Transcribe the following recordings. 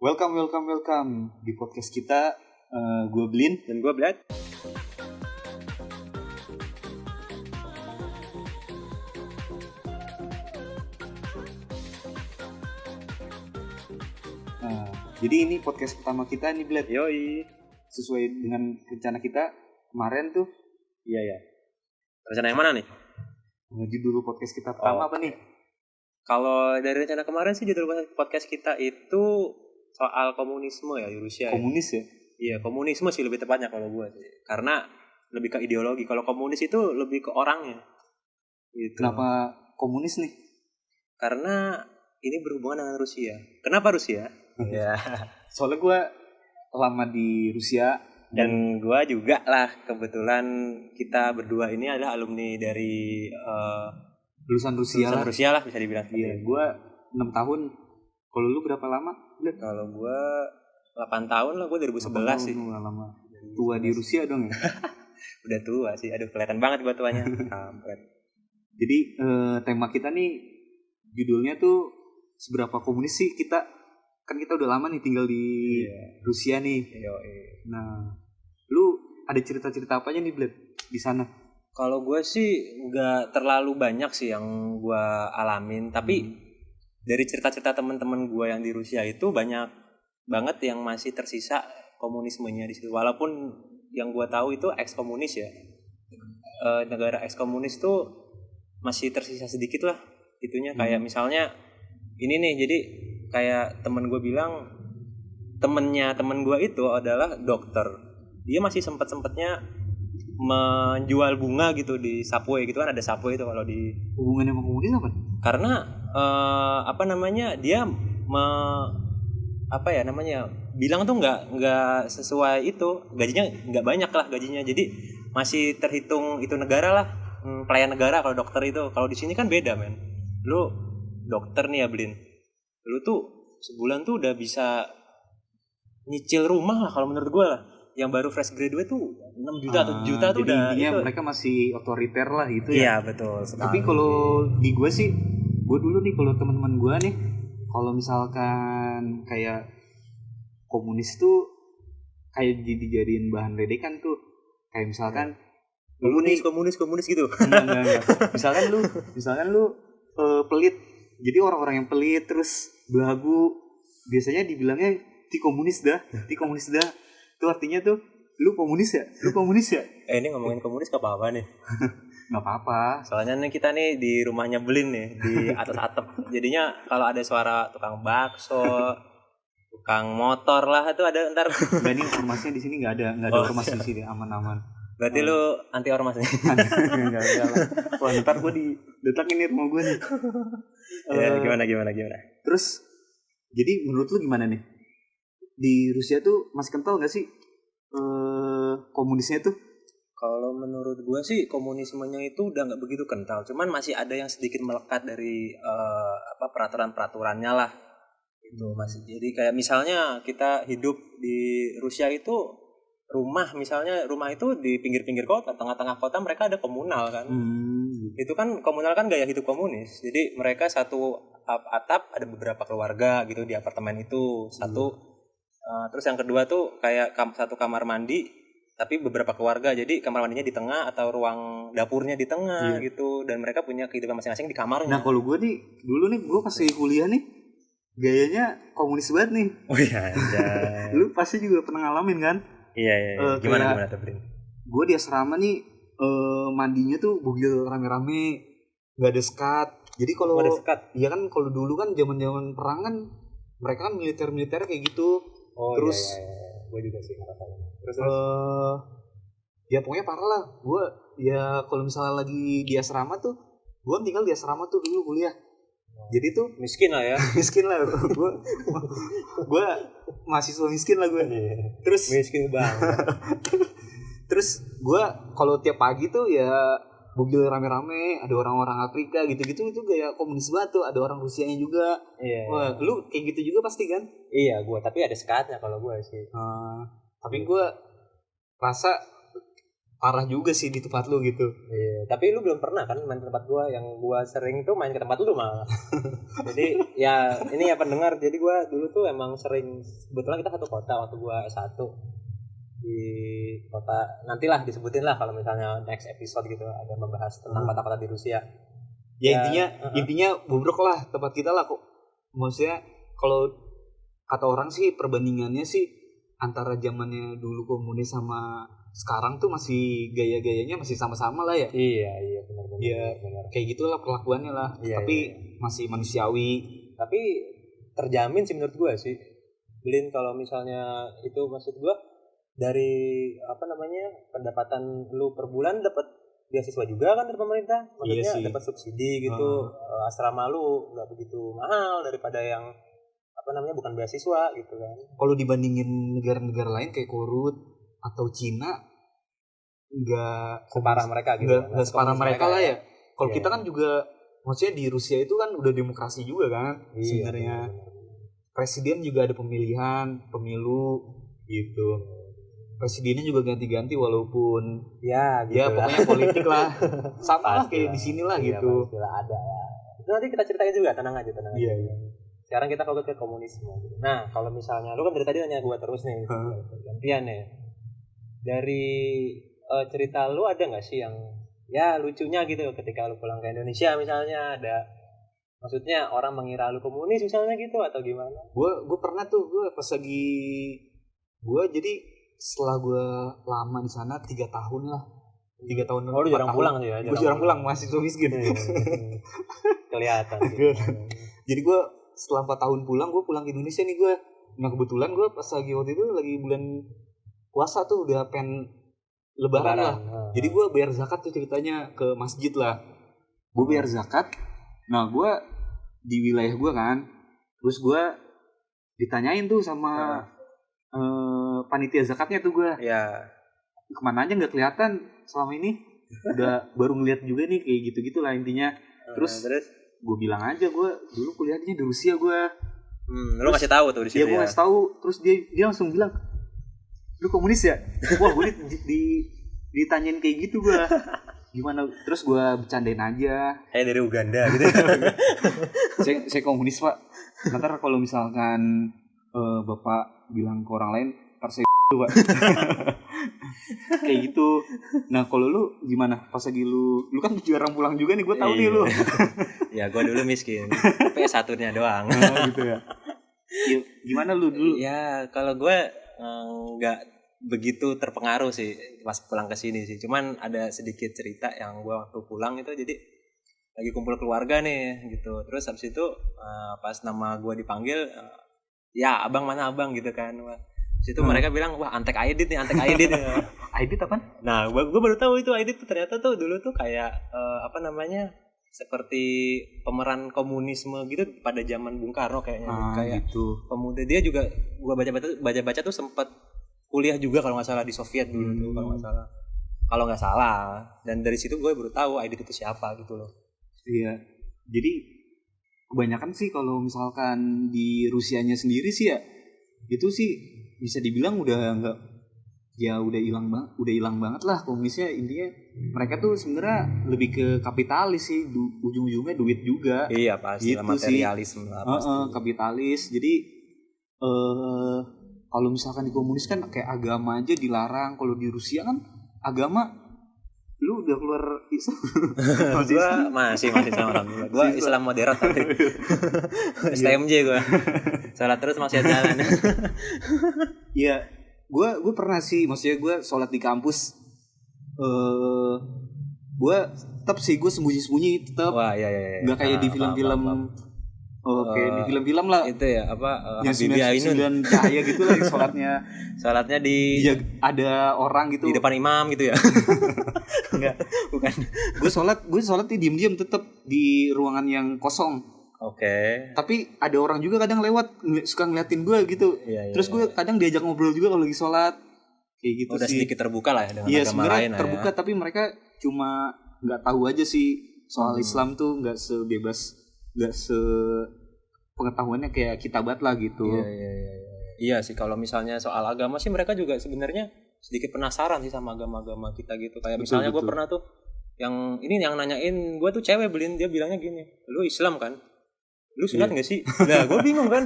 Welcome di podcast kita. Gue Blin Dan gue Blad. Jadi ini podcast pertama kita nih Blad. Yoi. Sesuai dengan rencana kita kemarin tuh. Iya. Rencana yang mana nih? Judul podcast kita pertama apa nih? Kalau dari rencana kemarin sih judul podcast kita itu soal komunisme ya di Rusia. Komunis ya? Iya, komunisme sih lebih tepatnya kalau gue sih. Karena lebih ke ideologi. Kalau komunis itu lebih ke orangnya. Gitu. Kenapa komunis nih? Karena ini berhubungan dengan Rusia. Kenapa Rusia? Iya. Soalnya gue lama di Rusia. Dan gue juga lah, kebetulan kita berdua ini adalah alumni dari lulusan Rusia lah bisa dibilang. Iya, gue 6 tahun. Kalau lu berapa lama? Kalau gue 8 tahun lah, gue 2011 sih. Lama. Tua di Rusia dong ya? Udah tua sih, aduh kelihatan banget gue tuanya. Kampret. Jadi tema kita nih judulnya tuh seberapa komunis sih kita. Kan kita udah lama nih tinggal di Rusia nih. Nah, lu ada cerita-cerita apanya nih Bled di sana? Kalau gue sih nggak terlalu banyak sih yang gue alamin, tapi dari cerita-cerita teman-teman gue yang di Rusia itu banyak banget yang masih tersisa komunismenya di situ. Walaupun yang gue tahu itu ex-komunis ya, negara ex-komunis tuh masih tersisa sedikit lah itunya. Kayak misalnya ini nih, jadi kayak temen gue bilang temennya temen gue itu adalah dokter. Dia masih sempet-sempetnya menjual bunga gitu di Subway gitu kan, ada Subway itu kalau di. Hubungannya sama komunis apa? Karena dia bilang tuh nggak sesuai itu, gajinya nggak banyak lah gajinya, jadi masih terhitung itu negara lah, pelayan negara kalau dokter itu. Kalau di sini kan beda men, lu dokter nih ya Blin, lu tuh sebulan tuh udah bisa nyicil rumah lah kalau menurut gue lah. Yang baru fresh graduate tuh 6 juta atau 7 juta tuh udah itu. Mereka masih otoriter lah gitu ya. Iya betul sekali. Tapi kalau di gue sih, gue dulu nih kalau teman-teman gue nih, kalau misalkan kayak komunis tuh kayak dijadiin bahan ledekan tuh. Kayak misalkan komunis gitu. Enggak. Misalkan lu pelit. Jadi orang-orang yang pelit terus belagu biasanya dibilangnya ti komunis dah. Itu artinya tuh lu komunis ya? Ini ngomongin komunis gak apa-apa nih. Gak apa-apa. Soalnya nih kita nih di rumahnya Blin nih, di atas atap. Jadinya kalau ada suara tukang bakso, tukang motor lah itu ada ntar. Nah, ini ormasnya di sini nggak ada ormas di sini, aman-aman. Berarti lu anti ormas nih? Enggak lah. Wah, ntar gue diletak ini rumah gue nih. Gimana? Terus, jadi menurut lu gimana nih? Di Rusia tuh masih kental nggak sih komunisnya tuh? Kalau menurut gue sih komunismenya itu udah nggak begitu kental, cuman masih ada yang sedikit melekat dari peraturan-peraturannya lah. Itu masih. Jadi kayak misalnya kita hidup di Rusia itu rumah itu di pinggir-pinggir kota, tengah-tengah kota mereka ada komunal kan. Itu kan komunal kan gaya hidup komunis. Jadi mereka satu atap ada beberapa keluarga gitu di apartemen itu satu. Terus yang kedua tuh kayak satu kamar mandi tapi beberapa keluarga, jadi kamar mandinya di tengah atau ruang dapurnya di tengah gitu, dan mereka punya kehidupan masing-masing di kamarnya. Nah kalau gue nih dulu nih gue pas kuliah nih gayanya komunis banget nih. Oh iya. Lu pasti juga pernah ngalamin kan? Iya. Gimana tuh Blin? Gue di asrama nih mandinya tuh bugil rame-rame, nggak ada sekat. Jadi kalau iya kan kalau dulu kan zaman-zaman perang kan mereka kan militer kayak gitu. Terus gue juga sih ngerasain. Terus ya pokoknya parah lah. Gue ya kalau misalnya lagi di asrama tuh, gue tinggal di asrama tuh dulu kuliah. Jadi tuh miskin lah ya. Gue mahasiswa miskin lah gue. Terus miskin banget. Terus gue kalau tiap pagi tuh ya bugil rame-rame, ada orang-orang Afrika gitu-gitu, itu kayak komunis banget tuh, ada orang Rusianya juga. Iya. Wah, lu kayak gitu juga pasti kan? Iya, gue tapi ada sekatnya kalau gue sih. Tapi gue rasa parah juga sih di tempat lu gitu. Iya, tapi lu belum pernah kan main ke tempat gua. Yang gua sering tuh main ke tempat lu malah. Jadi ya ini ya pendengar, jadi gua dulu tuh emang sering, kebetulan kita satu kota waktu gua S1 di kota, nantilah disebutin lah kalau misalnya next episode gitu ada membahas tentang kota-kota di Rusia. Ya intinya bobrok lah tempat kita lah kok. Maksudnya kalau kata orang sih perbandingannya sih antara zamannya dulu komunis sama sekarang tuh masih gaya-gayanya masih sama-sama lah ya. Iya benar. Ya benar. kayak gitulah perlakuannya lah. Iya, tapi masih manusiawi. Tapi terjamin sih menurut gue sih. Blin, kalau misalnya itu maksud gue dari pendapatan lu per bulan dapat beasiswa juga kan dari pemerintah. Maksudnya dapat subsidi gitu. Asrama lu nggak begitu mahal daripada yang bukan beasiswa gitu kan. Kalau dibandingin negara-negara lain kayak Korut atau Cina nggak separah mereka gitu, nggak separah mereka lah ya. Kalau kita kan juga maksudnya di Rusia itu kan udah demokrasi juga kan sebenarnya. Presiden juga ada pemilihan pemilu gitu, presidennya juga ganti-ganti walaupun ya pokoknya politik lah sama lah kayak di sini lah gitu. Pastilah ada ya. Itu nanti kita ceritain juga, tenang aja. Iya. Sekarang kita fokus ke komunisme gitu. Nah kalau misalnya lu kan dari tadi nanya gua terus nih gantian ya. Dari cerita lu ada nggak sih yang ya lucunya gitu ketika lu pulang ke Indonesia misalnya, ada maksudnya orang mengira lu komunis misalnya gitu atau gimana? Gue pernah tuh, gue pas lagi jadi setelah gue lama di sana 3 tahun lah. 3 tahun. Oh, lu jarang pulang sih ya? Gue jarang pulang, masih miskin. Kelihatan. Jadi gue setelah 4 tahun gue pulang ke Indonesia nih gue. Nah kebetulan gue pas waktu itu lagi bulan puasa tuh udah lebaran lah. Jadi gue bayar zakat tuh ceritanya ke masjid lah. Gue bayar zakat. Nah gue di wilayah gue kan. Terus gue ditanyain tuh sama panitia zakatnya tuh gue. Iya. Kemana aja nggak kelihatan selama ini. Udah baru ngeliat juga nih kayak gitu-gitu lah intinya. Terus gue bilang aja gue dulu kuliahnya di Rusia gue. Lu ngasih tahu tuh di situ ya? Iya gue ngasih tahu. Terus dia langsung bilang, lu komunis ya? Wah gue ditanyain kayak gitu gue. Gimana? Terus gue bercandain aja. Kayak dari Uganda gitu. saya komunis pak. Ntar kalau misalkan bapak bilang ke orang lain, ntar saya pak. Kayak gitu. Nah kalau lu gimana? Pas lagi lu kan jarang pulang juga nih, gue tahu nih lu. Ya gue dulu miskin. PS1-nya doang. Gitu ya. Ya, gimana lu dulu? Ya kalau gue nggak begitu terpengaruh sih pas pulang ke sini sih. Cuman ada sedikit cerita yang gue waktu pulang itu, jadi lagi kumpul keluarga nih gitu. Terus habis itu pas nama gue dipanggil, ya abang mana abang gitu kan. Situ mereka bilang, wah Antek Aidit nih. Aidit apa? Nah gue baru tahu itu Aidit tuh ternyata tuh dulu tuh kayak seperti pemeran komunisme gitu pada zaman Bung Karno kayaknya. Kayak gitu. Pemuda, dia juga gue baca tuh sempat kuliah juga kalau nggak salah di Soviet dulu tuh kalau nggak salah. Dan dari situ gue baru tahu Aidit itu siapa gitu loh. Iya. Jadi kebanyakan sih kalau misalkan di Rusianya sendiri sih ya itu sih bisa dibilang udah hilang banget lah komunisnya. Intinya mereka tuh sebenarnya lebih ke kapitalis sih, ujung-ujungnya duit juga. Iya pasti gitu materialisme lah pasti. Kapitalis. Jadi kalau misalkan di komunis kan kayak agama aja dilarang. Kalau di Rusia kan agama, lu udah keluar Islam? Gue masih sama alhamdulillah. Gue Islam moderat tapi STMJ gue. Sholat terus masih jalan. Iya, gue pernah sih, maksudnya gue sholat di kampus. Gue tetap sih gue sembunyi tetap. Wah iya. Nggak kayak di film-film. Oke, di film-film lah. Itu ya yang 99 cahaya gitu lah sholatnya di ya, ada orang gitu di depan imam gitu ya. Enggak, bukan. Gue sholat diam-diam tetap di ruangan yang kosong. Oke. Tapi ada orang juga kadang lewat suka ngeliatin gue gitu. Iya, terus gue kadang diajak ngobrol juga kalau lagi sholat. Kayak gitu. Udah sih. Sedikit terbuka lah ya dengan agama lain. Iya, terbuka ya. Tapi mereka cuma nggak tahu aja sih soal Islam tuh, nggak sebebas, nggak pengetahuannya kayak kita banget lah gitu. Iya sih, kalau misalnya soal agama sih mereka juga sebenarnya sedikit penasaran sih sama agama-agama kita gitu. Kayak misalnya gue pernah tuh yang nanyain gue tuh cewek beliin, dia bilangnya gini, lu Islam kan, lu sunat nggak sih? Nah gue bingung kan,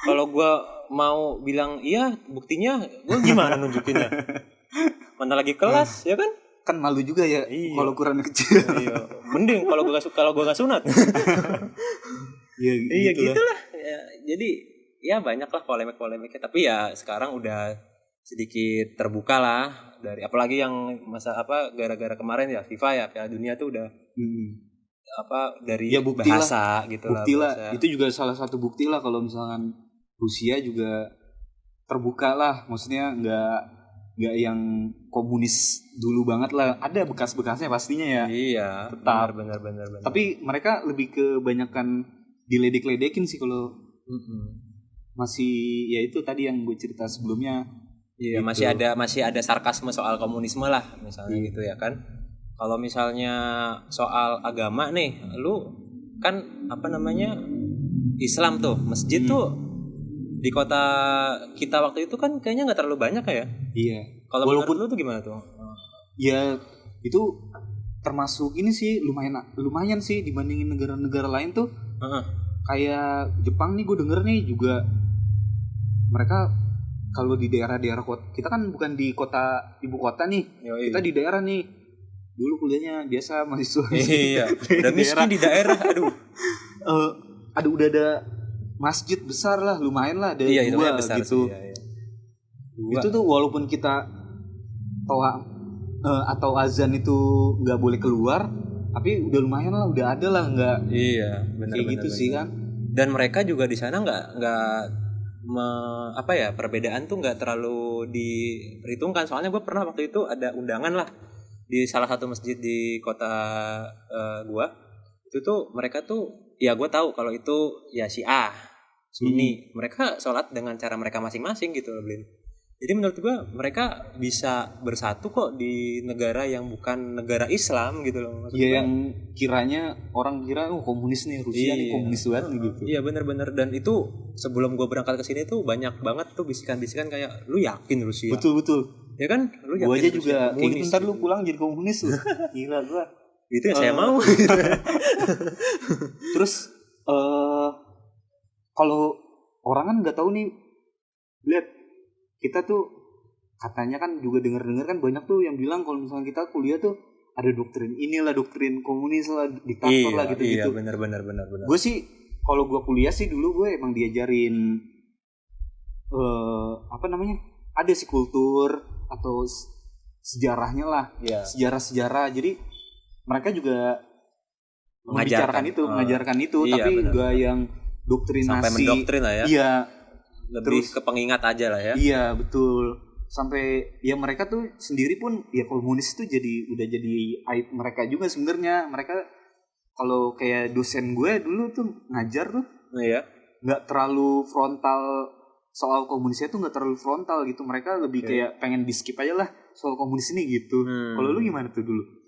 kalau gue mau bilang iya, buktinya gue gimana nunjukinnya? Mana lagi kelas ya kan malu juga ya. Iya. Kalau ukuran kecil. Iya. Mending kalau gue nggak sunat. Iya gitulah ya, jadi ya banyak lah polemik-polemiknya, tapi ya sekarang udah sedikit terbuka lah, dari apalagi yang masa gara-gara kemarin ya FIFA ya Piala Dunia tuh udah dari ya, bahasa gitu lah. Bukti lah. Itu juga salah satu bukti lah kalau misalkan Rusia juga terbuka lah, maksudnya nggak yang komunis dulu banget lah, ada bekas-bekasnya pastinya ya. Iya, tetap benar. Tapi mereka lebih kebanyakan diledek-ledekin sih kalau masih, ya itu tadi yang gue cerita sebelumnya. Iya, gitu. masih ada sarkasme soal komunisme lah misalnya gitu ya kan. Kalau misalnya soal agama nih, lu kan Islam tuh, masjid tuh di kota kita waktu itu kan kayaknya nggak terlalu banyak ya. Iya. Kalau menurut lu tuh gimana tuh? Ya itu termasuk ini sih lumayan sih dibandingin negara-negara lain tuh. Kayak Jepang nih, gue denger nih juga mereka kalau di daerah-daerah kota, kita kan bukan di kota ibu kota nih. Kita di daerah nih. Dulu kuliahnya biasa mahasiswa. Iya. Udah miskin di daerah. Aduh udah ada masjid besar lah, lumayan lah, ada dua besar gitu. Sih, iya. Itu tuh walaupun kita atau azan itu nggak boleh keluar, tapi udah lumayan lah, udah ada lah, nggak benar kayak gitu sih kan. Dan mereka juga di sana nggak perbedaan tuh nggak terlalu diperhitungkan. Soalnya gue pernah waktu itu ada undangan lah di salah satu masjid di kota gue. Itu tuh mereka tuh ya gue tahu kalau itu ya Syiah, Sunni. Mereka sholat dengan cara mereka masing-masing gitu loh, Blin. Jadi menurut gue mereka bisa bersatu kok di negara yang bukan negara Islam gitu loh. Iya, yang kiranya orang kira komunis nih, Rusia nih komunis banget nih gitu. Iya benar-benar, dan itu sebelum gue berangkat ke sini tuh banyak banget tuh bisikan-bisikan kayak lu yakin Rusia? Betul. Ya kan? Lu yakin gua aja Rusia juga komunis, kayak gitu, ntar lu pulang jadi komunis lu. Gila gua. Itu yang saya mau. Terus kalau orang kan nggak tahu nih, lihat kita tuh katanya kan juga dengar kan banyak tuh yang bilang kalau misalnya kita kuliah tuh ada doktrin inilah, doktrin komunis lah, diktator lah gitu-gitu. Iya benar. Gue sih kalau gue kuliah sih dulu gue emang diajarin ada sih kultur atau sejarahnya lah, sejarah. Jadi mereka juga mengajarkan itu, tapi enggak yang doktrinasi sampai mendoktrin lah ya. Iya. Lebih ke pengingat aja lah ya. Iya betul. Sampai ya mereka tuh sendiri pun ya komunis tuh udah jadi aib mereka juga sebenarnya. Mereka kalau kayak dosen gue dulu tuh ngajar tuh nggak terlalu frontal soal komunisnya tuh, nggak terlalu frontal gitu. Mereka lebih kayak pengen di skip aja lah soal komunis ini gitu. Kalau lu gimana tuh dulu?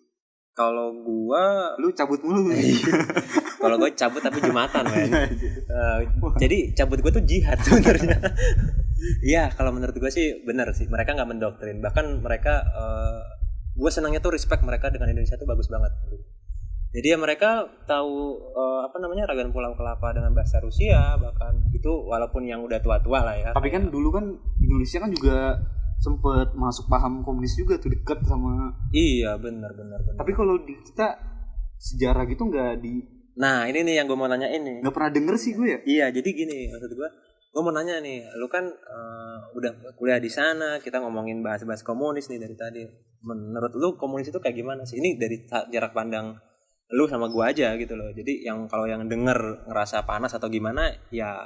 Kalau gua, lu cabut mulu. Kalau gua cabut tapi Jumatan, men. Jadi cabut gua tuh jihad sebenarnya. Iya, kalau menurut gua sih benar sih. Mereka nggak mendoktrin. Bahkan mereka, gua senangnya tuh respect mereka dengan Indonesia tuh bagus banget. Jadi ya mereka tahu Ragan Pulau Kelapa dengan bahasa Rusia, bahkan itu walaupun yang udah tua-tua lah ya. Tapi kan dulu kan Indonesia kan juga sempet masuk paham komunis juga tuh, dekat sama. Iya benar. Tapi kalau di kita sejarah gitu nggak di. Nah ini nih yang gue mau nanya ini. Nggak pernah denger sih gue ya. Iya jadi gini maksud gue mau nanya nih, lu kan udah kuliah di sana, kita ngomongin bahas komunis nih dari tadi. Menurut lu komunis itu kayak gimana sih? Ini dari jarak pandang lu sama gue aja gitu loh. Jadi kalau yang denger ngerasa panas atau gimana ya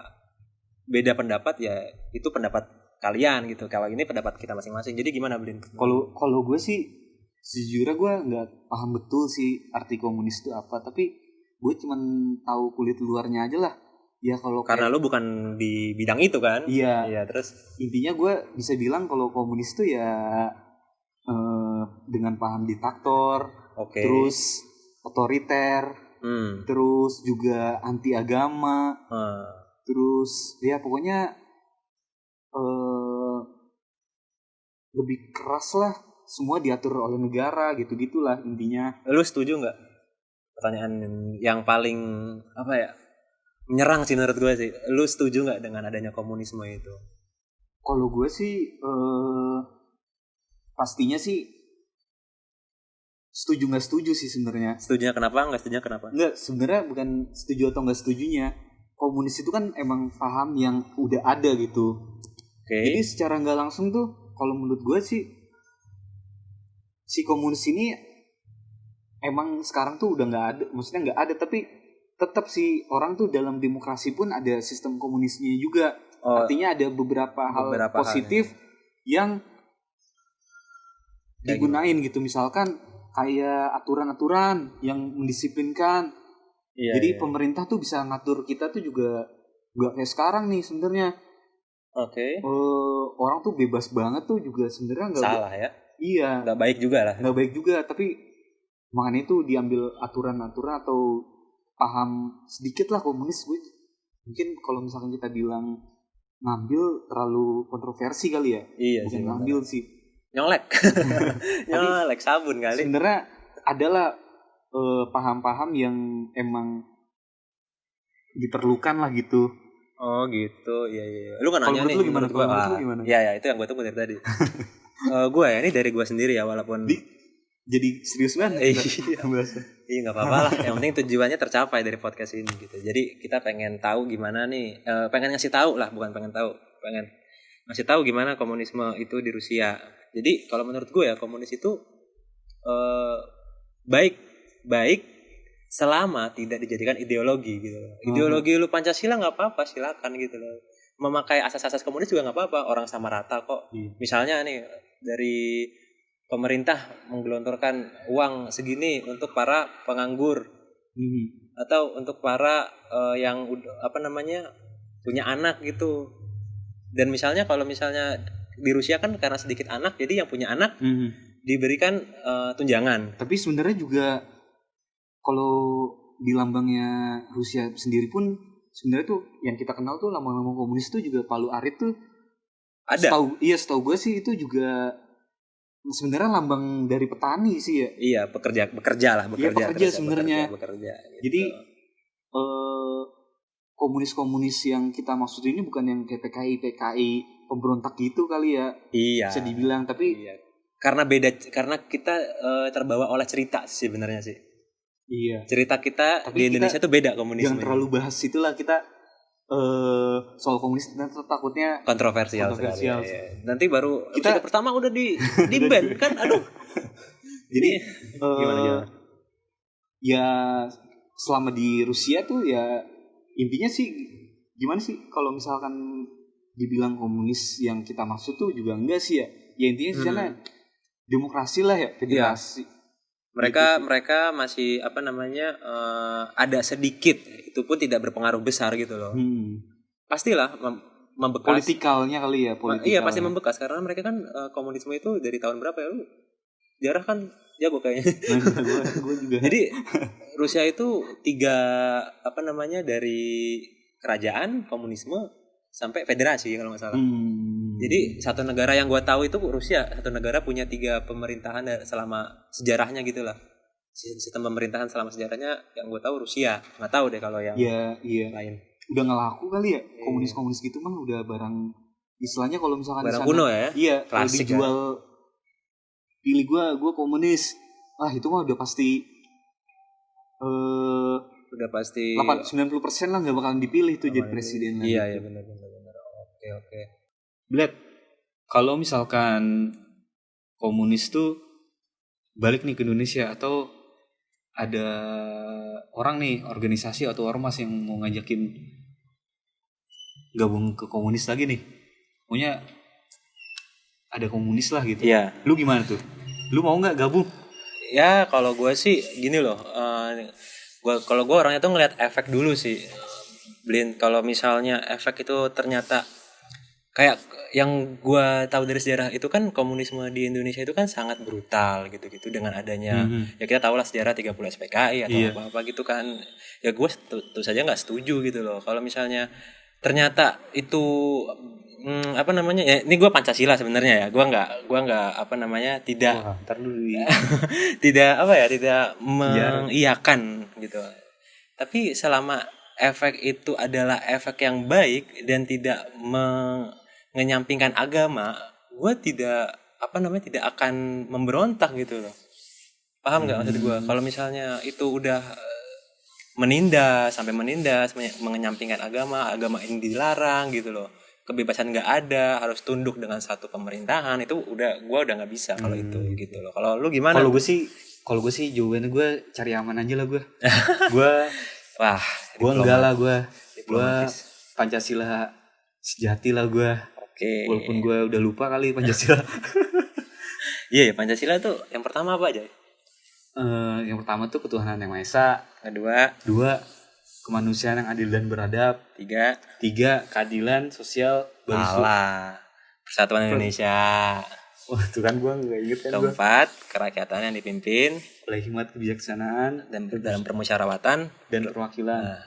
beda pendapat ya itu pendapat kalian gitu. Kalau ini pendapat kita masing-masing. Jadi gimana, Blin? Kalau gue sih sejujurnya gue nggak paham betul sih arti komunis itu apa. Tapi gue cuman tahu kulit luarnya aja lah. Ya kalau karena lu bukan di bidang itu kan? Iya. Iya terus intinya gue bisa bilang kalau komunis itu ya dengan paham diktator, terus otoriter, terus juga anti agama, terus ya pokoknya lebih keras lah, semua diatur oleh negara gitu-gitulah intinya. Lu setuju nggak? Pertanyaan yang paling apa ya, menyerang sih menurut gue sih. Lu setuju nggak dengan adanya komunisme itu? Kalau gue sih pastinya sih setuju nggak setuju sih sebenarnya. Setujunya kenapa? Nggak setujunya kenapa? Nggak, sebenarnya bukan setuju atau nggak setujunya. Komunis itu kan emang paham yang udah ada gitu. Jadi secara nggak langsung tuh, kalau menurut gue sih, si komunis ini emang sekarang tuh udah nggak ada. Maksudnya nggak ada, tapi tetap sih orang tuh dalam demokrasi pun ada sistem komunisnya juga. Artinya ada beberapa hal positif yang digunain gitu. Misalkan kayak aturan-aturan yang mendisiplinkan. Jadi pemerintah tuh bisa ngatur kita tuh juga gak kayak sekarang nih sebenarnya. Orang tuh bebas banget tuh juga sebenarnya nggak salah ya. Iya. Nggak baik juga lah. Nggak baik juga, tapi makanya itu diambil aturan-aturan atau paham sedikit lah komunis. Gue mungkin kalau misalkan kita bilang ngambil terlalu kontroversi kali ya. Iya. Bukan ngambil sih. Nyolek. Nyolek sabun kali. Sebenarnya adalah paham-paham yang emang diperlukan lah gitu. Oh gitu, iya. Lu kan nanya nih. Lu gimana? Gimana? Ya itu yang gue tunggu dari tadi. Gue ya, ini dari gue sendiri ya, walaupun jadi serius banget. Iya nggak apa-apa lah. Yang penting tujuannya tercapai dari podcast ini gitu. Jadi kita pengen tahu gimana nih, pengen ngasih tahu lah, bukan pengen tahu, pengen ngasih tahu gimana komunisme itu di Rusia. Jadi kalau menurut gue ya, komunis itu baik selama tidak dijadikan ideologi gitu loh. Ideologi lu Pancasila nggak apa-apa, silakan gitu loh. Memakai asas-asas komunis juga nggak apa-apa, orang sama rata kok. Misalnya nih dari pemerintah menggelontorkan uang segini untuk para penganggur atau untuk para yang punya anak gitu. Dan misalnya kalau misalnya di Rusia kan karena sedikit anak, jadi yang punya anak diberikan tunjangan. Tapi sebenarnya juga kalau di lambangnya Rusia sendiri pun sebenarnya tuh yang kita kenal tuh lambang-lambang komunis tuh juga palu arit tuh ada. Setahu gue sih itu juga sebenarnya lambang dari petani sih ya. Iya, bekerja sebenarnya. Gitu. Jadi komunis-komunis yang kita maksud ini bukan yang kayak PKI pemberontak gitu kali ya. Iya. Bisa dibilang, tapi karena kita terbawa oleh cerita sih sebenarnya sih. Iya. Cerita kita tapi di Indonesia tuh beda komunisme. Jangan terlalu bahas itulah kita soal komunis takutnya kontroversial. Ya. Nanti baru kita pertama udah di ban kan, aduh. Jadi gimana? Ya selama di Rusia tuh ya intinya sih gimana sih kalau misalkan dibilang komunis yang kita maksud tuh juga enggak sih ya. Ya intinya di sana demokrasi lah ya, federasi. Ya. Mereka masih ada sedikit, itu pun tidak berpengaruh besar gitu loh. Pastilah membekas. Politikalnya kali ya. Iya pasti membekas karena mereka kan komunisme itu dari tahun berapa ya lu? Jarah kan jago kayaknya. Gue juga. Jadi Rusia itu dari kerajaan komunisme sampai federasi kalau nggak salah. Jadi satu negara yang gue tahu itu Rusia, satu negara punya 3 pemerintahan selama sejarahnya gitulah. Sistem pemerintahan selama sejarahnya yang gue tahu Rusia. Nggak tahu deh kalau yang lain. Udah nggak laku kali ya komunis gitu mah, udah barang istilahnya kalau misalkan barang kuno ya. Iya, kalau dijual pilih gue komunis. Itu mah udah pasti 90% lah nggak bakalan dipilih tuh jadi presiden. Iya benar. Oke. Bled, kalau misalkan komunis tuh balik nih ke Indonesia atau ada orang nih, organisasi atau ormas yang mau ngajakin gabung ke komunis lagi nih, pokoknya ada komunis lah gitu. Iya. Lu gimana tuh? Lu mau nggak gabung? Ya kalau gue sih gini loh, kalau gue orangnya tuh ngeliat efek dulu sih. Kalau misalnya efek itu ternyata kayak yang gue tahu dari sejarah itu kan komunisme di Indonesia itu kan sangat brutal gitu dengan adanya ya kita tahu lah sejarah 30 SPKI atau apa gitu kan. Ya gue tentu saja nggak setuju gitu loh kalau misalnya ternyata itu apa namanya ya, ini gue Pancasila sebenarnya ya, gue nggak apa namanya tidak Ntar dulu tidak apa ya, tidak mengiyakan gitu, tapi selama efek itu adalah efek yang baik dan tidak menyampingkan agama, gue tidak apa namanya tidak akan memberontak gitu loh. Paham nggak maksud gue? Kalau misalnya itu udah menindas menyampingkan agama ini dilarang gitu loh, kebebasan nggak ada, harus tunduk dengan satu pemerintahan, itu gue udah nggak bisa kalau itu gitu loh. Kalau lu gimana? Kalau gue sih jawabannya gue cari aman aja lah gue. Wah, gue enggak lah gue Pancasila sejati lah gue. Oke. Walaupun gue udah lupa kali Pancasila. Iya, Pancasila tuh yang pertama apa aja? Yang pertama tuh ketuhanan yang Maha Esa. Dua, kemanusiaan yang adil dan beradab. Tiga, keadilan sosial bagi persatuan Indonesia. Wah, itu kan gue nggak inget kan. Keempat, kerakyatan yang dipimpin oleh hikmat kebijaksanaan dan dalam permusyawaratan dan perwakilan.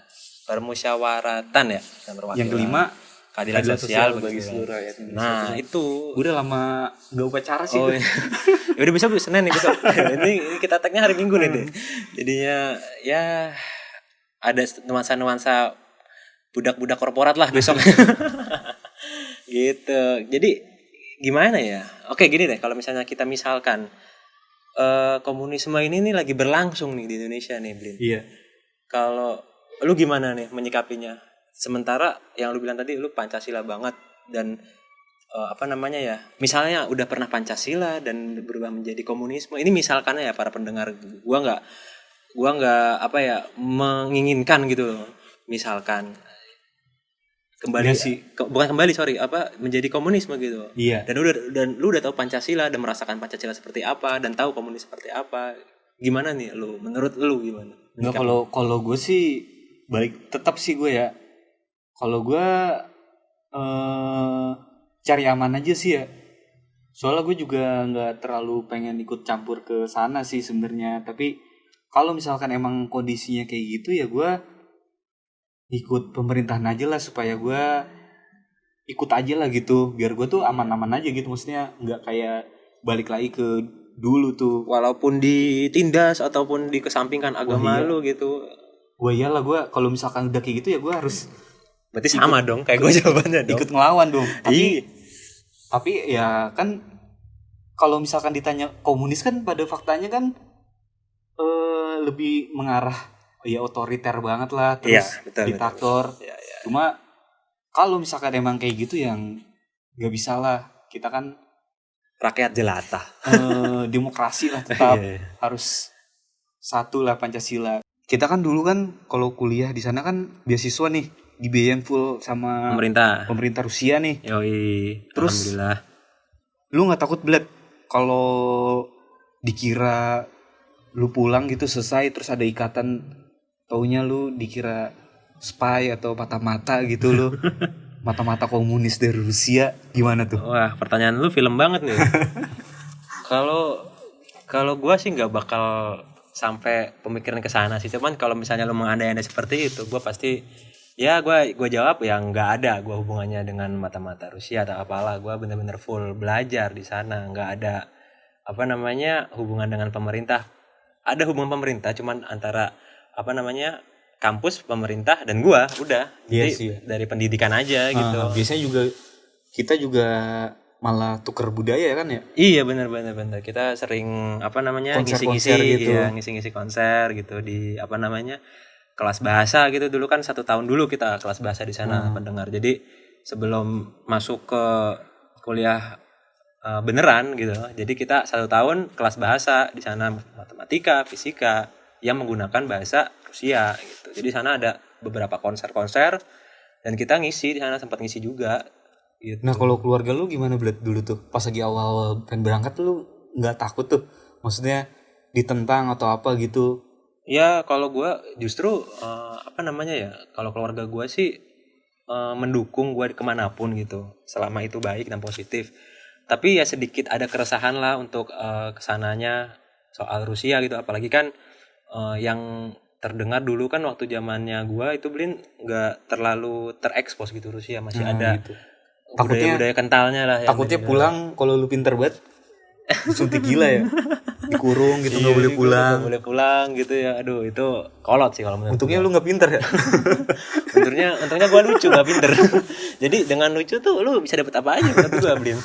Permusyawaratan ya dan perwakilan. Yang kelima, keadilan sosial bagi seluruh rakyat Indonesia. Nah, itu gue udah lama nggak upacara sih. Oh, ya udah besok Senin nih besok. ini kita tagnya hari Minggu nih deh. Jadinya ya ada nuansa budak-budak korporat lah besok. Gitu. Jadi gimana ya? Oke, gini deh, kalau misalnya kita misalkan komunisme ini nih lagi berlangsung nih di Indonesia nih, Blin. Iya. Kalau lu gimana nih menyikapinya? Sementara yang lu bilang tadi lu Pancasila banget dan apa namanya ya? Misalnya udah pernah Pancasila dan berubah menjadi komunisme. Ini misalkan ya para pendengar, gua nggak apa ya menginginkan gitu loh. Misalkan menjadi komunisme gitu. Iya. Dan lu udah tahu Pancasila dan merasakan Pancasila seperti apa dan tahu komunis seperti apa. Gimana nih lu? Menurut lu gimana? Enggak, kalau gue sih tetap sih gue ya. Kalau gue cari aman aja sih ya. Soalnya gue juga nggak terlalu pengen ikut campur ke sana sih sebenarnya. Tapi kalau misalkan emang kondisinya kayak gitu ya gue ikut pemerintahan aja lah, supaya gue ikut aja lah gitu, biar gue tuh aman-aman aja gitu. Maksudnya nggak kayak balik lagi ke dulu tuh, walaupun ditindas ataupun dikesampingkan agama lu gitu. Gue iyalah, gue kalau misalkan udah kayak gitu ya gue harus berarti sama dong kayak gue jawabannya dong. Ikut ngelawan dong. Tapi ya kan kalau misalkan ditanya komunis kan pada faktanya kan lebih mengarah ya otoriter banget lah, terus diktator. Ya. Cuma kalau misalkan emang kayak gitu yang nggak bisa lah, kita kan rakyat jelata. Demokrasi lah tetap harus satu lah Pancasila. Kita kan dulu kan kalau kuliah di sana kan beasiswa nih, dibiayain full sama pemerintah Rusia nih. Yoi. Terus alhamdulillah. Lu nggak takut Bled kalau dikira lu pulang gitu selesai terus ada ikatan, taunya lu dikira spy atau mata-mata gitu lu. Mata-mata komunis dari Rusia, gimana tuh? Wah, pertanyaan lu film banget nih. Kalau gua sih nggak bakal sampai pemikiran ke sana sih. Cuman kalau misalnya lu mengandai-andai seperti itu, gua pasti ya gua jawab ya nggak ada gua hubungannya dengan mata-mata Rusia atau apalah. Gua benar-benar full belajar di sana, nggak ada apa namanya hubungan dengan pemerintah. Ada hubungan pemerintah, cuman antara apa namanya kampus, pemerintah, dan gua udah. Jadi dari pendidikan aja gitu. Biasanya juga kita juga malah tuker budaya kan ya? Iya benar. Kita sering apa namanya ngisi-ngisi gitu. Ya, ngisi-ngisi konser gitu di apa namanya kelas bahasa gitu. Dulu kan 1 tahun dulu kita kelas bahasa di sana pendengar. Jadi sebelum masuk ke kuliah beneran gitu. Jadi kita 1 tahun kelas bahasa di sana, matematika, fisika yang menggunakan bahasa Rusia gitu. Jadi sana ada beberapa konser-konser dan kita ngisi di sana, sempat ngisi juga gitu. Nah, kalau keluarga lu gimana Bled dulu tuh? Pas lagi awal pengen berangkat lu enggak takut tuh? Maksudnya ditentang atau apa gitu? Ya, kalau gua justru apa namanya ya? Kalau keluarga gua sih mendukung gua kemanapun gitu. Selama itu baik dan positif. Tapi ya sedikit ada keresahan lah untuk kesananya soal Rusia gitu. Apalagi kan yang terdengar dulu kan waktu zamannya gua itu Blin nggak terlalu terekspos gitu Rusia, masih ada gitu. budaya kentalnya lah. Takutnya pulang kalau lu pinter banget suntik gila ya, dikurung gitu, nggak boleh pulang. Nggak boleh pulang gitu ya. Aduh, itu kolot sih kalau menurut. Untungnya lu nggak pinter ya. untungnya gue lucu nggak pinter. Jadi dengan lucu tuh lu bisa dapet apa aja menurut gue, Blin.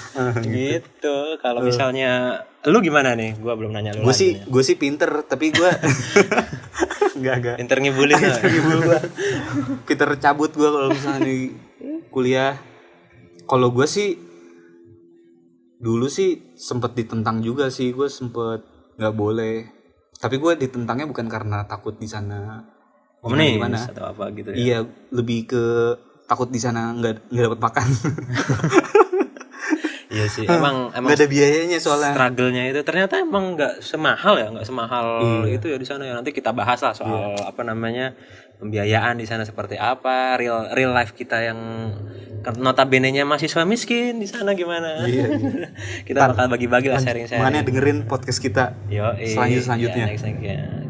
Gitu. Kalau misalnya lu gimana nih? Gue belum nanya lu. Gue sih pinter, tapi gue enggak. Pinter ngibulin lah. Pinter cabut gue kalau misalnya di kuliah. Kalau gue sih dulu sih sempet ditentang juga sih, gue sempet nggak boleh, tapi gue ditentangnya bukan karena takut di sana gimana atau apa gitu ya. Iya, lebih ke takut di sana nggak dapat makan. Iya sih, emang nggak ada biayanya soalnya. Struggle-nya itu ternyata emang nggak semahal itu ya di sana ya. Nanti kita bahas lah soal apa namanya pembiayaan di sana seperti apa, real life kita yang notabene-nya mahasiswa miskin di sana gimana. Iya. Kita bakal bagi-bagi lah sharing-sharing. Makanya dengerin podcast kita selanjutnya.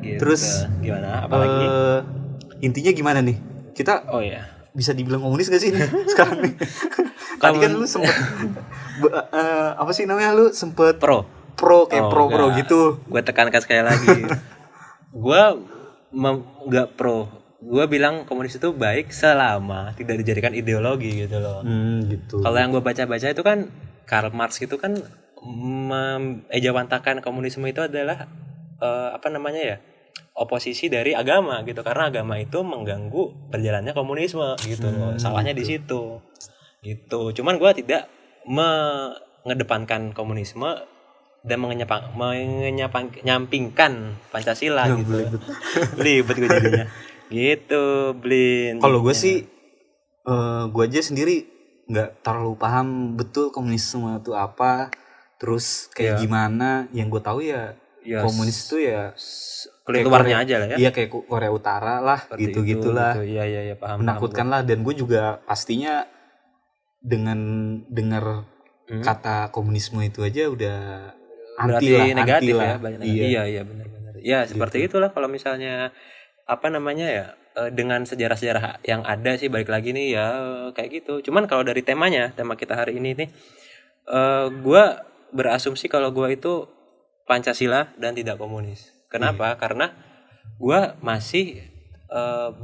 Gitu. Terus gimana? Apalagi intinya gimana nih? Kita bisa dibilang komunis gak sih nih sekarang nih? Tadi kan lu sempet apa sih namanya, lu sempet pro gitu. Gue tekankan sekali lagi. Gue nggak pro. Gue bilang komunis itu baik selama tidak dijadikan ideologi gitu loh. Gitu. Kalau yang gue baca-baca itu kan Karl Marx itu kan ejawantakan komunisme itu adalah oposisi dari agama gitu, karena agama itu mengganggu berjalannya komunisme gitu loh. Salahnya di situ gitu. Cuman gue tidak mengedepankan komunisme dan menyampingkan Pancasila gitu. Belibet gue jadinya. Gitu, Blin. Kalau gue sih gue aja sendiri nggak terlalu paham betul komunisme itu apa, terus kayak gimana. Yang gue tahu ya komunis itu ya keluarnya aja lah ya. Iya, kayak Korea Utara lah, gitu-gitulah. Iya, paham. Menakutkan lah, dan gue juga pastinya dengan dengar kata komunisme itu aja udah anti lah, negatif ya. Iya, benar-benar. Ya, seperti itulah kalau misalnya dengan sejarah-sejarah yang ada sih, balik lagi nih ya kayak gitu. Cuman kalau dari tema kita hari ini nih, gue berasumsi kalau gue itu Pancasila dan tidak komunis. Kenapa? Karena gue masih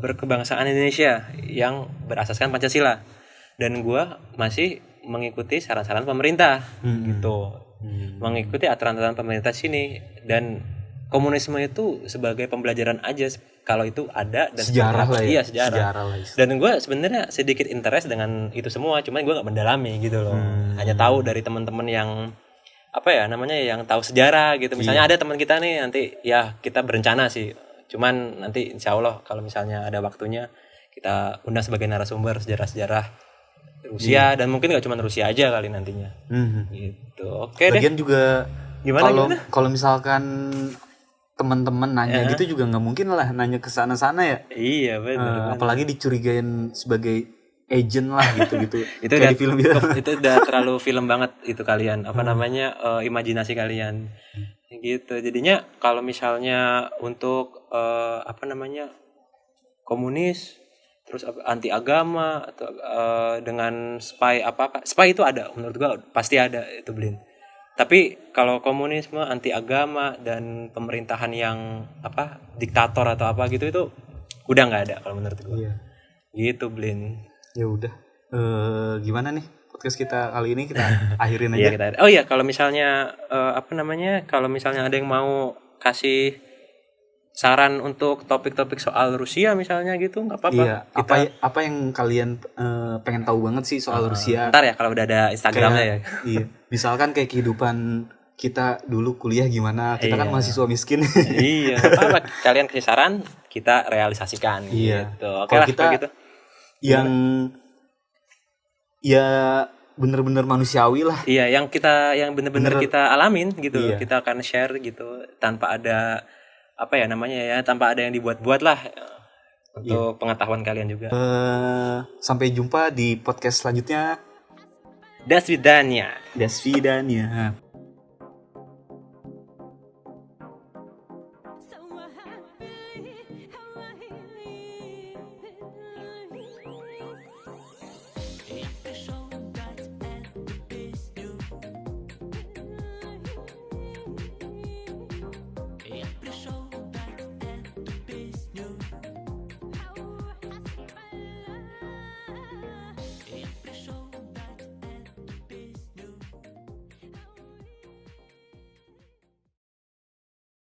berkebangsaan Indonesia yang berasaskan Pancasila, dan gue masih mengikuti saran-saran pemerintah gitu, mengikuti aturan-aturan pemerintah sini. Dan komunisme itu sebagai pembelajaran aja kalau itu ada, dan sejarah lah ya. Iya, sejarah. Dan gue sebenarnya sedikit interest dengan itu semua, cuman gue nggak mendalami gitu loh. Hanya tahu dari teman-teman yang yang tahu sejarah gitu. Misalnya ada teman kita nih, nanti ya kita berencana sih, cuman nanti insya Allah kalau misalnya ada waktunya kita undang sebagai narasumber sejarah-sejarah Rusia, dan mungkin nggak cuma Rusia aja kali nantinya. Gitu. Oke deh. Lagian juga gimana? Kalau misalkan teman-teman nanya gitu juga nggak mungkin lah nanya ke sana-sana ya. Iya, benar. Apalagi dicurigain sebagai agent lah gitu. Itu udah di film itu udah terlalu film banget itu kalian. Imajinasi kalian. Gitu. Jadinya kalau misalnya untuk komunis terus anti agama atau dengan spy itu ada, menurut gua pasti ada itu, Blin. Tapi kalau komunisme, anti agama, dan pemerintahan yang diktator atau apa gitu, itu udah nggak ada kalau menurut gue. Iya. Gitu, Blin. Ya udah. Gimana nih podcast kita kali ini, kita akhirin aja. Kalau misalnya kalau misalnya ada yang mau kasih saran untuk topik-topik soal Rusia misalnya gitu, nggak apa-apa. Iya. Apa yang kalian pengen tahu banget sih soal Rusia? Ntar ya kalau udah ada Instagramnya ya. Iya. Misalkan kayak kehidupan kita dulu kuliah gimana? Kita kan mahasiswa miskin. Iya. Apa kalian kasih saran, kita realisasikan. Iya. Gitu. Oke lah, kita gitu. Yang ya bener-bener manusiawi lah. Iya, yang bener-bener kita alamin gitu. Iya. Kita akan share gitu tanpa ada tanpa ada yang dibuat-buat lah untuk pengetahuan kalian juga. Sampai jumpa di podcast selanjutnya. Das Vidania.